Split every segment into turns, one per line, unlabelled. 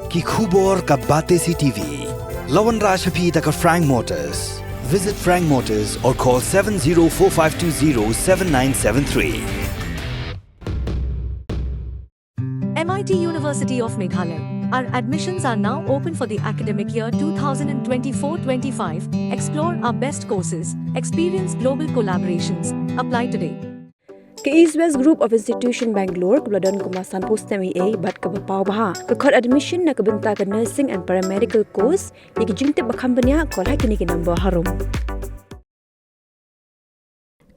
ki khubor ka Bate CTV. Lawan Rashapi taka Frank Motors. Visit Frank Motors or call 7045207973.
MIT University of Meghalaya. Our admissions are now open for the academic year 2024-25. Explore our best courses, experience global collaborations. Apply today.
Ke East West Group of Institution Bangalore kebeladon kemasan postemi A bat ke bapau baha ke kod admission na kebenta ke nursing and paramedical course yang jingte bakambanya kol hakini ke number harum.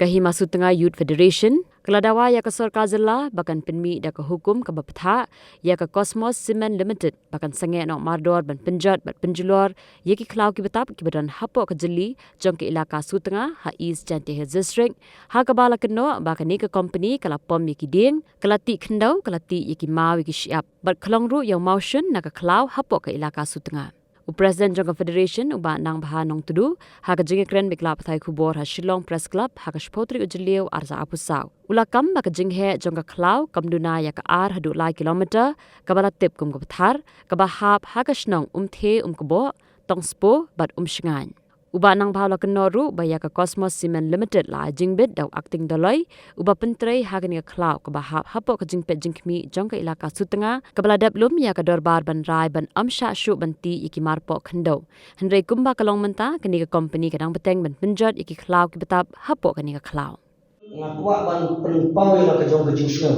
Kahima Sutengah Youth Federation, keladawa ya ke Sorka Zela, bahkan penmi dah ke hukum ke bapatha, ya ke Cosmos Cement Limited, bahkan sengit nak mardor ban penjat bat penjulor, ya ki klau ki betap ki badan hapok ke jeli, jong ke ilaka Sutengah, ha East Jantihe District, ha ke bala keno, bahkan ni ke company kala pom ya ki ding, kelati kendau, kelati ya ki mau ya ki siap, bat kelongru yang motion nak ke klau hapok ke ilaka Sutengah. Presiden Jangka Federation uba nang baha nong tudu ha ka jinge kren bikla pathai khubor ha Shillong Press Club ha ka spotri ujliu arza apusau ula kam ba ka jinghe jangka klau kamduna ya ka ar hadu lai kilometer ka bala tip kum ka pathar ka ba hap ha ka snong the kebo tong spo bat shingan uba nang baha la kenoru ba ya ka Cosmos Cement Limited la jingbit daw acting dalai uba pentrei ha ka ni ka klau ka ba hap hapo ka jingpet jingkmi jangka ilaka Sutengah ka bala daplum ya ka dorbar ban rai ban amsha shu banti iki marpo khendo hendrei kumba kalong menta ka ni ka company kadang beteng ban penjat iki klau ki betap hapo ka ni ka klau
ngakwa ban penpau ya ka jong ka jingsno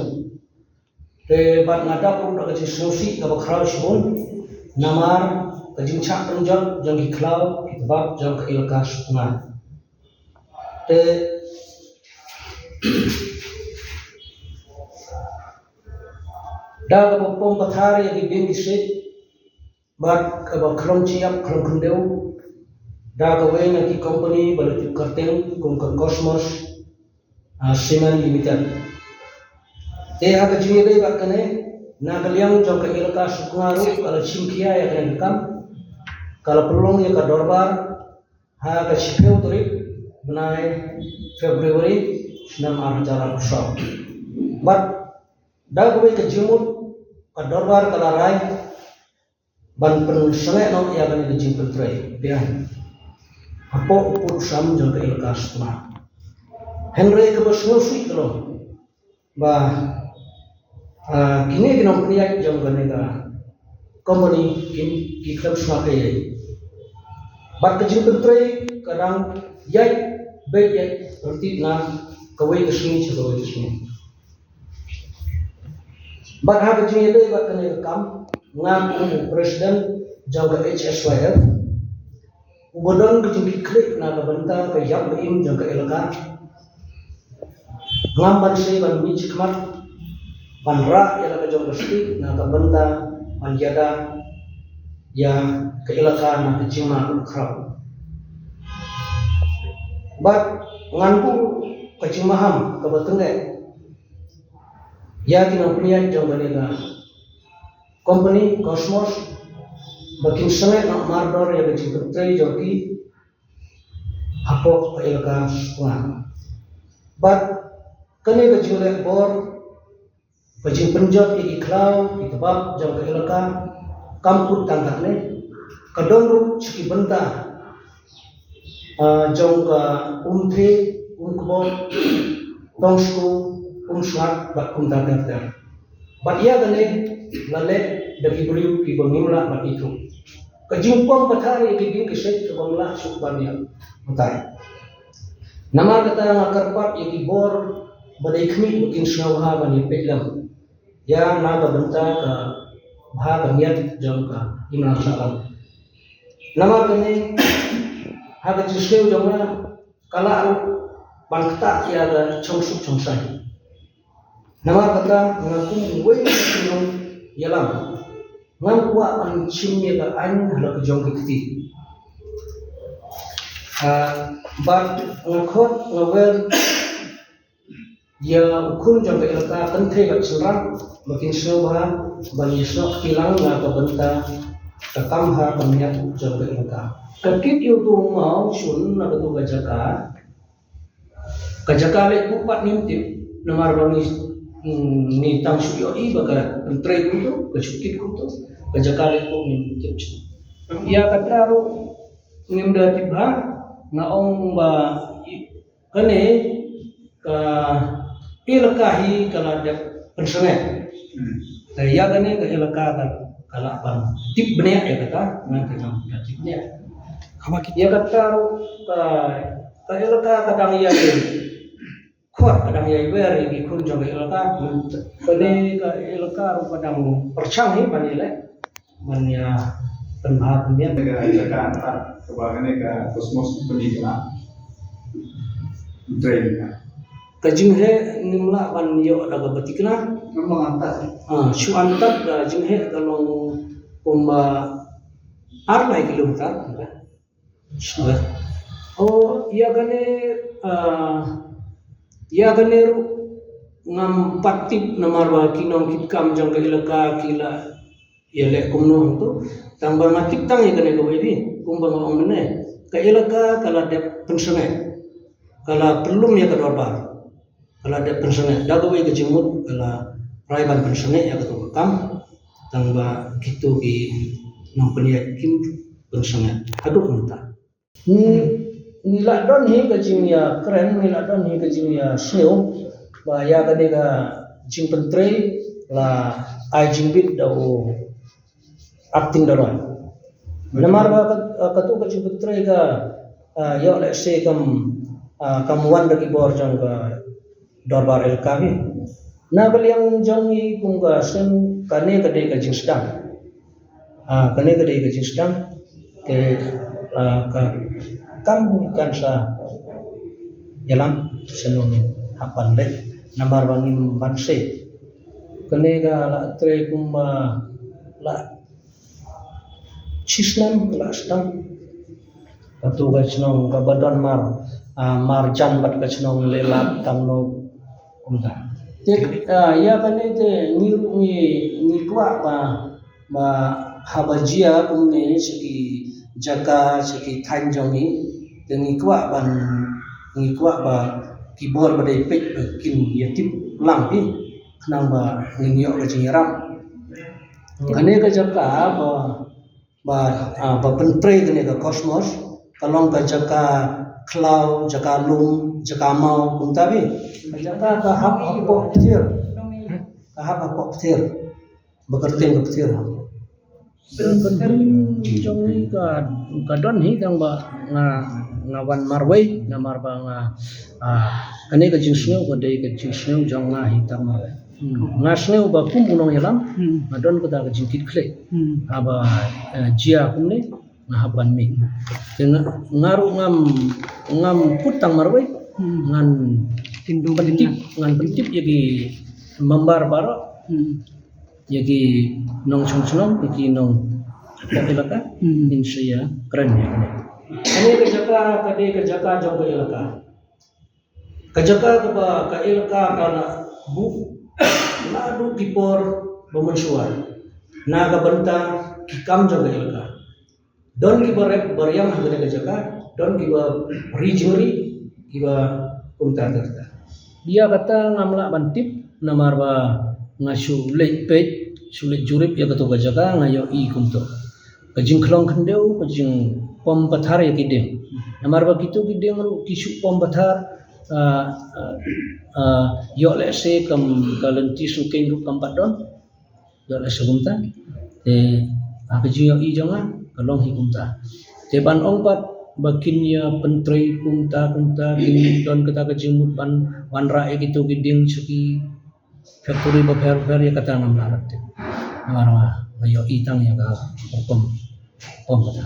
te bat ngada pun ka jingsno si ka ba khrau shun namar ka jingcha penjat jong ki klau ki bab jong ka ilaka Sutengah te da ka pom pathar ya ki bin sit bat ka ba khrong chiap khrong khundeu da ka we na ki company balati karteng kum ka Cosmos Cement Limited te ha ka jinge dei ba kane na kaliang jong ka ilaka Sutengah ru ala chimkia ya kan kam kala pelong ya ka dorbar ha ka chipeu turip benai Februari 2020 but da ko ka jimut ka dorbar kala rai ban pen sangai no ya kan ka jimpel trai bian apo upur sam jong ka ilaka Sutengah Henry ka basno sui tlo ba kini kinong priyak jong ka nega company ki club sma kai bat ka jimpel trai kadang yai baik yai berarti na kawai kesini kawai kesini bat ha ka jinge dei bat ka nega kam ngam presiden jong ka HSYF ubodon ka jingki klik na ka banta ka yap im jong ka ilaka ngam ban sei ban mi chikmat ban ra ya ka jong resti na ka banta ban jada ya ka ilaka na ka jima ukhrau bat nganku ka jimaham ka batenge ya kinang priya jong ka company Cosmos bakin sangat nak mardor ya ka jingkutrai joki hapok ka ilaka Sutengah bat kani ka jule bor pajing penjot iki klau ki tebab jong ka ilaka kamput tangkak ne kadon ru chiki benta jong ka umthe kebon tongsku slat bat tangkak bat ya gane lale dagi beriu ki bangimla bat itu kajingpom pathari ki bin kiset ke bangla subania mutai nama kata ngakarpat ki bor badai khmi bukin snawha bani petlam ya naga benta ka bha kamiat jong ka imna salam nama kene ha ka jiseu jongna kala bangta ya ga chongsuk chongsai nama kata ngaku we sinong yalam ngam kwa an chimye ka an hala ka jong kiti but ngakhot ngawel ya ukun jong ka ilaka kanthe ka chulram makin snobha bani snok kilang na ka banta ka kamha kamiat jong ka ilaka kakit yu tu mau chun na ka tu ka jaka le kupat nimtip namar bani ni tang suyo I baka menteri kutu kecukit kutu kejakali ku ni tipsi ia kata ru ngimda tibha ngaong ba kane ka ilkahi kala de pensenget ya kane ka ilka ka kala ban tip benya ya kata nanti nam tipnya ia kata ru ka ilka kadang ia kuat kadang ia ber di kun jong ilka kane ka ilka ru kadang percang ni banile banya penbahat dia
Jakarta kebangannya ke kosmos pendidikan training
kajinghe nimla ban yo daga batikna
memang antas
shu antat jinghe kalau kumba arlai kilometer sudah oh iya gane ru ngam patip namarwa kinong kitkam jangga ilaka kila yale kumno tu tambah matik tang ya kene ko ini kumba ngong mene ka ilaka kala de pensenget kala pelum ya kadorbar kala de pensenget dago we kejimut kala raiban pensenget ya ketu kam tambah gitu ki nong peniat kim pensenget aduk mentah ni la don hi kejim ya keren ni la don hi kejim ya snew ba ya kade ka jing pentre la ai jing bit dau acting dalam. Namar katu kecil putri ka yo le se kamuan dari bor jang ka dorbar el kami. Na beliang jang ni kung ka sen kane kade ka jing sedang. Kane kade ka jing sedang ke ka kamu kan sa jalan senong hapan le namar bangin banse. Kane ka la tre kumba la Cisnan kelastan atau kacnong kabadon marjan bat kacnong lelat tamno unta ya kan itu ni tua ma habajia kumne segi jaka segi tanjongi ni tua ba kibor badai pek kin yatip lampi kenang ba ngiyok kajingiram kane ka jaka ba pentre kene ka kosmos kalong ka jaka cloud jaka lum jaka mau kuntabi jaka ka hap pok petir bekertin petir jong ni ka don hi kang ba ngawan marwai na marba kane ka jingsneu ka dei ka jingsneu jong na hitam ngasneu ba kum unong yalam ngadon ko ta ka jingkit kle aba jia kumne ngahaban mi ngaru ngam putang marwai ngan tindung pentip yagi mambar bara yagi nong chong yagi nong ilaka insya keren ya ini kejaka jong ke ilaka kejaka ke ilaka kana bu nadu kipor bemensuar naga bentang kikam jong ke ilaka don kiba bariam hagane kejaka don kiba rijuri kiba punta terta dia kata ngamla bantip namarba ngasu lepet sulit jurip ya katu kejaka ngayo I kunto kajing klong kendeu kajing pom pathar ya kideng namarba kitu kideng ru kisu pom pathar yo le se kam kalenti sukeng ru kampat don yo le segunta kajing yo I jonga kalong hi kunta te ban ongpat bakin ya pentrei kunta kini don kata kajimut ban ra gitu kideng seki factory ba fer ya kata nam larat namarba yo I tang ya ka pom kata